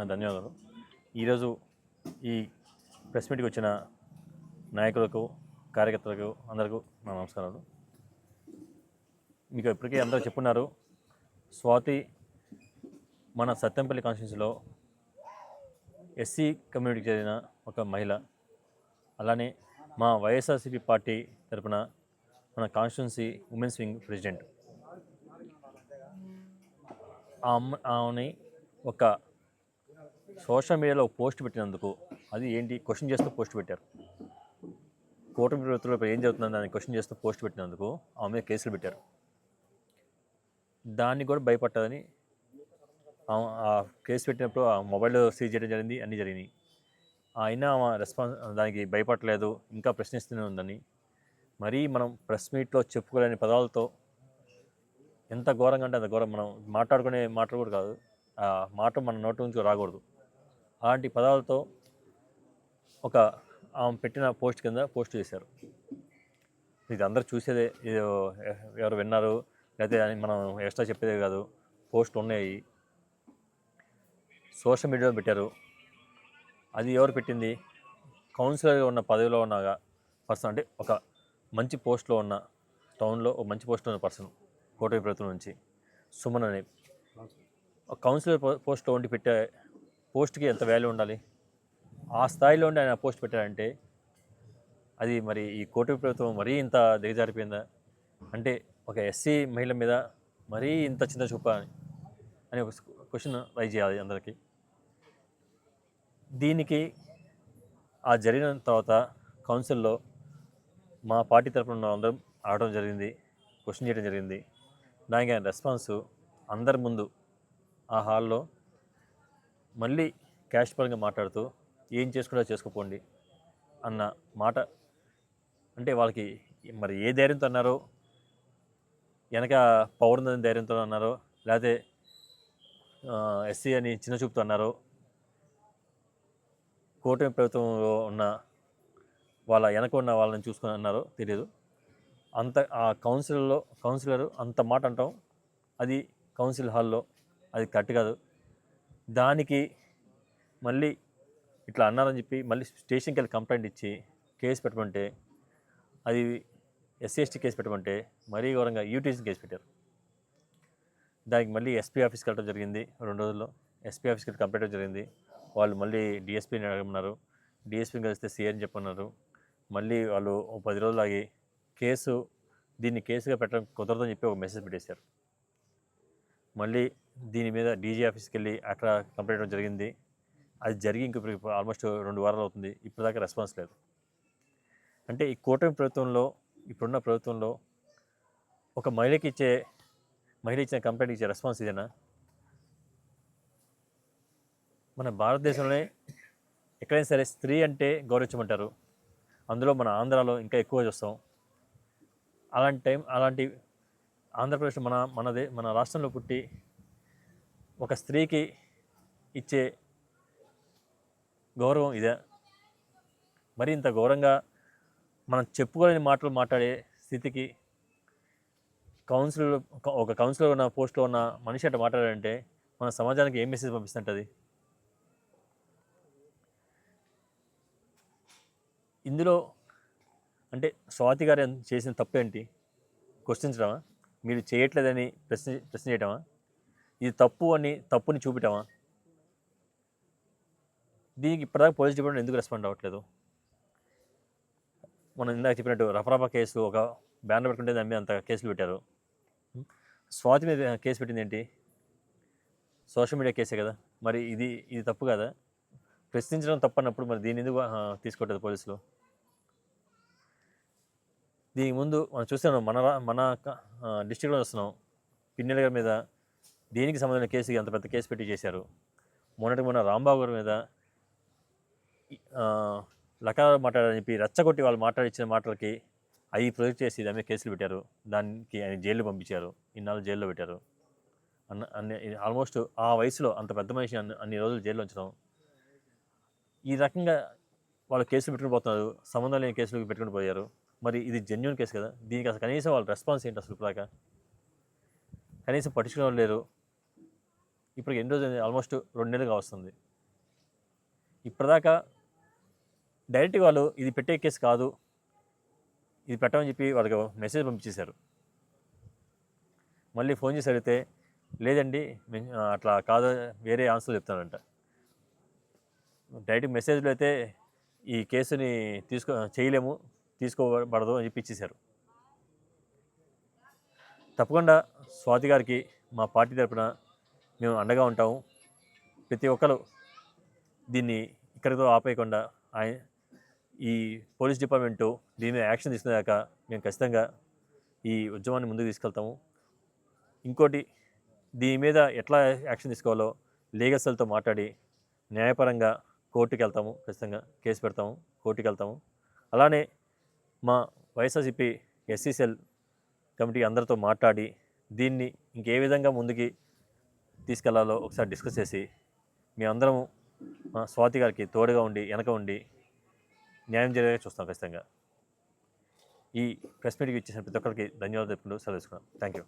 నా ధన్యవాదాలు. ఈరోజు ఈ ప్రెస్ మీట్కి వచ్చిన నాయకులకు, కార్యకర్తలకు అందరికీ నా నమస్కారాలు. మీకు ఇప్పటికీ అందరూ చెప్పున్నారు, స్వాతి మన సత్తెంపల్లి కాన్స్టిట్యూన్సీలో ఎస్సీ కమ్యూనిటీకి చెందిన ఒక మహిళ. అలానే మా వైఎస్ఆర్సీపీ పార్టీ తరపున మన కాన్స్టిట్యూన్సీ ఉమెన్స్ వింగ్ ప్రెసిడెంట్. ఆమెని ఒక సోషల్ మీడియాలో పోస్ట్ పెట్టినందుకు, అది ఏంటి క్వశ్చన్ చేస్తూ పోస్ట్ పెట్టారు. కూటమి ప్రభుత్వంలో ఇప్పుడు ఏం జరుగుతుందని దాన్ని క్వశ్చన్ చేస్తూ పోస్ట్ పెట్టినందుకు ఆమె మీద కేసులు పెట్టారు. దాన్ని కూడా భయపడ్డదని ఆ కేసు పెట్టినప్పుడు ఆ మొబైల్ సీజ్ చేయడం జరిగింది, అన్నీ జరిగినాయి. అయినా ఆమె దానికి భయపడలేదు, ఇంకా ప్రశ్నిస్తూనే ఉందని. మరీ మనం ప్రెస్ మీట్లో చెప్పుకోలేని పదాలతో, ఎంత ఘోరంగా అంటే అంత ఘోరం, మనం మాట్లాడుకునే మాటలు కూడా కాదు, ఆ మాట మన నోటి నుంచి రాకూడదు. అలాంటి పదాలతో ఒక ఆమె పెట్టిన పోస్ట్ కింద పోస్ట్ చేశారు. ఇది అందరూ చూసేదే, ఇది ఎవరు విన్నారు లేకపోతే అని మనం ఎక్స్ట్రా చెప్పేదే కాదు, పోస్టులు ఉన్నాయి, సోషల్ మీడియాలో పెట్టారు. అది ఎవరు పెట్టింది? కౌన్సిలర్గా ఉన్న పదవిలో ఉన్న పర్సన్, అంటే ఒక మంచి పోస్ట్లో ఉన్న, టౌన్లో ఒక మంచి పోస్ట్లో ఉన్న పర్సన్, కూటమి ప్రభుత్వం నుంచి సుమన్ అనే ఒక కౌన్సిలర్ పోస్ట్లో ఉండి పెట్టే పోస్ట్కి ఎంత వాల్యూ ఉండాలి? ఆ స్థాయిలో ఉండి ఆయన పోస్ట్ పెట్టారంటే అది మరి ఈ కూటమి ప్రభుత్వం మరీ ఇంత దిగజారిపోయిందా? అంటే ఒక ఎస్సీ మహిళ మీద మరీ ఇంత చిన్న చూప అని ఒక క్వశ్చన్ రైజ్ చేయాలి అందరికీ. దీనికి ఆ జరిగిన తర్వాత కౌన్సిల్లో మా పార్టీ తరఫున ఉన్న అందరం ఆడడం జరిగింది, క్వశ్చన్ చేయడం జరిగింది. దానికి ఆయన రెస్పాన్స్ అందరి ముందు ఆ హాల్లో మళ్ళీ క్యాష్ పరంగా మాట్లాడుతూ, ఏం చేసుకుంటా చేసుకోపోండి అన్న మాట. అంటే వాళ్ళకి మరి ఏ ధైర్యంతో అన్నారో, వెనక పవర్ ఉందని ధైర్యంతో అన్నారో, లేకపోతే ఎస్సీ అని చిన్న చూపుతో అన్నారో, కూటమి ప్రభుత్వంలో ఉన్న వాళ్ళ వెనక ఉన్న వాళ్ళని చూసుకొని అన్నారో తెలియదు. అంత ఆ కౌన్సిలరు అంత మాట అంటాం, అది కౌన్సిల్ హాల్లో, అది కరెక్ట్ కాదు. దానికి మళ్ళీ ఇట్లా అన్నారని చెప్పి మళ్ళీ స్టేషన్కి వెళ్ళి కంప్లైంట్ ఇచ్చి కేసు పెట్టమంటే, అది ఎస్సీ ఎస్టీ కేసు పెట్టమంటే మరీ ఘోరంగా యూటీసీ కేసు పెట్టారు. దానికి మళ్ళీ ఎస్పీ ఆఫీస్కి వెళ్ళడం జరిగింది. 2 రోజుల్లో ఎస్పీ ఆఫీస్కి వెళ్ళి కంప్లైంట్ జరిగింది. వాళ్ళు మళ్ళీ డిఎస్పీని అడగమన్నారు, డిఎస్పీని కలిస్తే సీఎని చెప్పన్నారు. మళ్ళీ వాళ్ళు 10 రోజులు ఆగి దీన్ని కేసుగా పెట్టడం కుదరదని చెప్పి ఒక మెసేజ్ పెట్టేశారు. మళ్ళీ దీని మీద డీజీ ఆఫీస్కి వెళ్ళి అక్కడ కంప్లైంట్ ఇవ్వడం జరిగింది. అది జరిగి ఇప్పుడు ఆల్మోస్ట్ 2 వారాలు అవుతుంది, ఇప్పటిదాకా రెస్పాన్స్ లేదు. అంటే ఈ కూటమి ప్రభుత్వంలో, ఇప్పుడున్న ప్రభుత్వంలో ఒక మహిళ ఇచ్చిన కంప్లైంట్ ఇచ్చే రెస్పాన్స్ ఇదేనా? మన భారతదేశంలోనే ఎక్కడైనా సరే స్త్రీ అంటే గౌరవించమంటారు, అందులో మన ఆంధ్రాలో ఇంకా ఎక్కువ చూస్తాం. అలాంటి ఆంధ్రప్రదేశ్ మన రాష్ట్రంలో పుట్టి ఒక స్త్రీకి ఇచ్చే గౌరవం ఇదే? మరి ఇంత ఘోరంగా మనం చెప్పుకోలేని మాటలు మాట్లాడే స్థితికి ఒక కౌన్సిలర్ ఉన్న పోస్ట్లో ఉన్న మనిషి అట్లా మాట్లాడారంటే మన సమాజానికి ఏం మెసేజ్ పంపిస్తుంటుంది? ఇందులో అంటే స్వాతి గారు చేసిన తప్పేంటి? క్వశ్చనించడమా? మీరు చేయట్లేదని ప్రశ్న చేయటమా? ఇది తప్పుని చూపించడమా? దీనికి ఇప్పటిదాకా పోలీస్ డిపార్ట్మెంట్ ఎందుకు రెస్పాండ్ అవ్వట్లేదు? మనం ఇందాక చెప్పినట్టు రఫరాఫా కేసు, ఒక బ్యానర్ పెట్టుకుంటే దాని మీద అంత కేసులు పెట్టారు. స్వాతి మీద కేసు పెట్టింది ఏంటి? సోషల్ మీడియా కేసే కదా. మరి ఇది తప్పు కదా? ప్రశ్నించడం తప్పు అన్నప్పుడు మరి దీన్ని ఎందుకు తీసుకోవట్లేదు పోలీసులు? దీనికి ముందు మనం చూస్తున్నాం, మన డిస్ట్రిక్ట్లో చూస్తున్నాం, పిన్నెల గారి మీద దేనికి సంబంధించిన కేసు అంత పెద్ద కేసు పెట్టి చేశారు. మొన్న రాంబాబు గారి మీద లకాలు మాట్లాడాలని చెప్పి రెచ్చగొట్టి వాళ్ళు మాట్లాడిచ్చిన మాటలకి అవి ప్రొజెక్ట్ చేసి దాని మీద కేసులు పెట్టారు. దానికి ఆయన జైలు పంపించారు, ఇన్నాళ్ళు జైల్లో పెట్టారు. ఆల్మోస్ట్ ఆ వయసులో అంత పెద్ద మనిషి అన్ని రోజులు జైల్లో ఉంచడం, ఈ రకంగా వాళ్ళు కేసులు పెట్టుకుని పోతున్నారు, సంబంధం లేని కేసులు పెట్టుకుని పోయారు. మరి ఇది జెన్యూన్ కేసు కదా, దీనికి అసలు కనీసం వాళ్ళ రెస్పాన్స్ ఏంటి? అసలు ఇప్పటిదాకా కనీసం పట్టించుకునే వాళ్ళు లేరు. ఇప్పటికి ఎన్ని రోజులు? ఆల్మోస్ట్ 2 నెలలుగా వస్తుంది. ఇప్పటిదాకా డైరెక్ట్గా వాళ్ళు ఇది పెట్టే కేసు కాదు, ఇది పెట్టమని చెప్పి వాళ్ళకి మెసేజ్ పంపించేశారు. మళ్ళీ ఫోన్ చేసి అడిగితే లేదండి అట్లా కాదు, వేరే ఆన్సర్ చెప్తానంట. డైరెక్ట్ మెసేజ్లో అయితే ఈ కేసుని చేయలేము, తీసుకోబడదు అని చెప్పి ఇచ్చేశారు. తప్పకుండా స్వాతి గారికి మా పార్టీ తరపున మేము అండగా ఉంటాము. ప్రతి ఒక్కరు దీన్ని ఇక్కడితో ఆపేయకుండా ఈ పోలీస్ డిపార్ట్మెంటు దీని మీద యాక్షన్ తీసుకునేదాకా మేము ఖచ్చితంగా ఈ ఉద్యమాన్ని ముందుకు తీసుకెళ్తాము. ఇంకోటి, దీని మీద ఎట్లా యాక్షన్ తీసుకోవాలో లీగల్ సెల్తో మాట్లాడి న్యాయపరంగా కోర్టుకి వెళ్తాము, ఖచ్చితంగా కేసు పెడతాము, కోర్టుకి వెళ్తాము. అలానే మా వైఎస్ఆర్సీపీ ఎస్సీ సెల్ కమిటీ అందరితో మాట్లాడి దీన్ని ఇంకే విధంగా ముందుకి తీసుకెళ్లాలో ఒకసారి డిస్కస్ చేసి మేమందరము స్వాతి గారికి తోడుగా ఉండి వెనక ఉండి న్యాయం జరిగేలా చూస్తాం ఖచ్చితంగా. ఈ ప్రెస్ మీట్కి ఇచ్చేసిన ప్రతి ఒక్కరికి ధన్యవాదాలు చెప్పుకుంటూ సెలవు తీసుకున్నాం. Thank you.